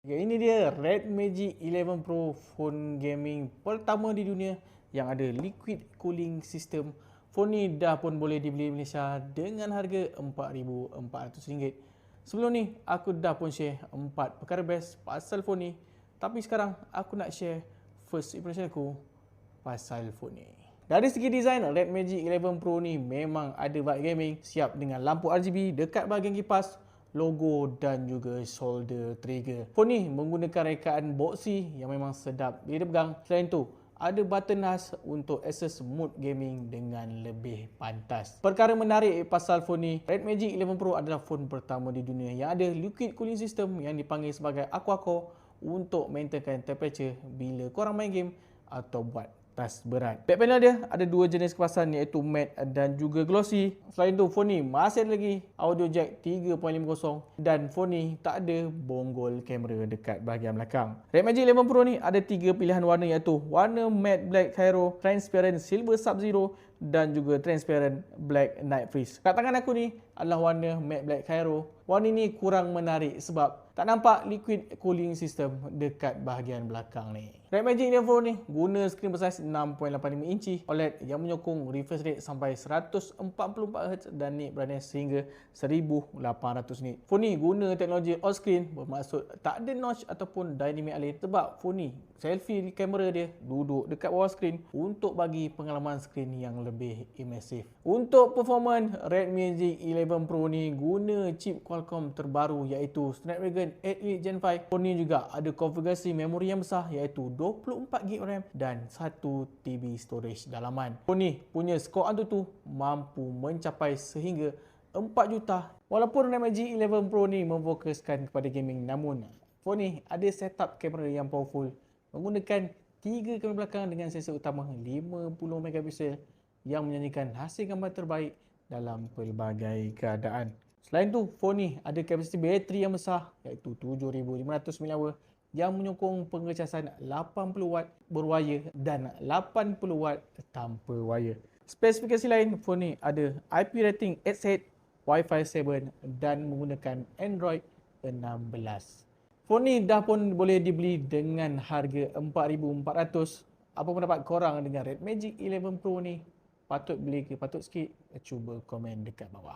Ya, ini dia Red Magic 11 Pro phone gaming pertama di dunia yang ada liquid cooling system. Phone ni dah pun boleh dibeli di Malaysia dengan harga RM4,400. Sebelum ni aku dah pun share 4 perkara best pasal phone ni. Tapi sekarang aku nak share first impression aku pasal phone ni. Dari segi design, Red Magic 11 Pro ni memang ada vibe gaming, siap dengan lampu RGB dekat bahagian kipas, logo dan juga shoulder trigger. Phone ni menggunakan rekaan boxy yang memang sedap bila dipegang. Selain tu, ada button khas untuk akses mode gaming dengan lebih pantas. Perkara menarik pasal phone ni, Red Magic 11 Pro adalah phone pertama di dunia yang ada liquid cooling system yang dipanggil sebagai aquacore untuk maintainkan temperature bila korang main game atau buat task berat. Back panel dia ada dua jenis kepasan iaitu matte dan juga glossy. Selain tu, phone ni masih ada lagi audio jack 3.50 dan phone ni tak ada bonggol kamera dekat bahagian belakang. Red Magic 11 Pro ni ada 3 pilihan warna iaitu warna matte black Cairo, transparent silver sub-zero dan juga transparent black night freeze. Kat tangan aku ni adalah warna matte black Cairo. Warna ni kurang menarik sebab tak nampak liquid cooling system dekat bahagian belakang ni. Red Magic 11 Pro ni guna skrin bersaiz 6.85 inci OLED yang menyokong refresh rate sampai 144Hz dan nit brightness sehingga 1800 nit. Phone ni guna teknologi all screen, bermaksud tak ada notch ataupun dynamic alert sebab phone ni selfie kamera dia duduk dekat bawah skrin untuk bagi pengalaman skrin yang lebih immersive. Untuk performance, Red Magic 11 Pro ni guna chip Qualcomm terbaru iaitu Snapdragon 8 Elite Gen 5. Phone ni juga ada konfigurasi memori yang besar iaitu 24GB RAM dan 1TB storage dalaman. Phone ni punya skor AnTuTu mampu mencapai sehingga 4 juta. Walaupun Red Magic 11 Pro ni memfokuskan kepada gaming, namun phone ni ada setup kamera yang powerful menggunakan 3 kamera belakang dengan sensor utama 50MP yang menyanyikan hasil gambar terbaik dalam pelbagai keadaan. Selain tu, phone ni ada kapasiti bateri yang besar iaitu 7500mAh yang menyokong pengecasan 80W berwayar dan 80W tanpa wayar. Spesifikasi lain, phone ni ada IP rating 8 Wi-Fi 7 dan menggunakan Android 16. Phone ni dah pun boleh dibeli dengan harga RM4,400. Apa pendapat korang dengan Red Magic 11 Pro ni? Patut beli ke patut skip? Cuba komen dekat bawah.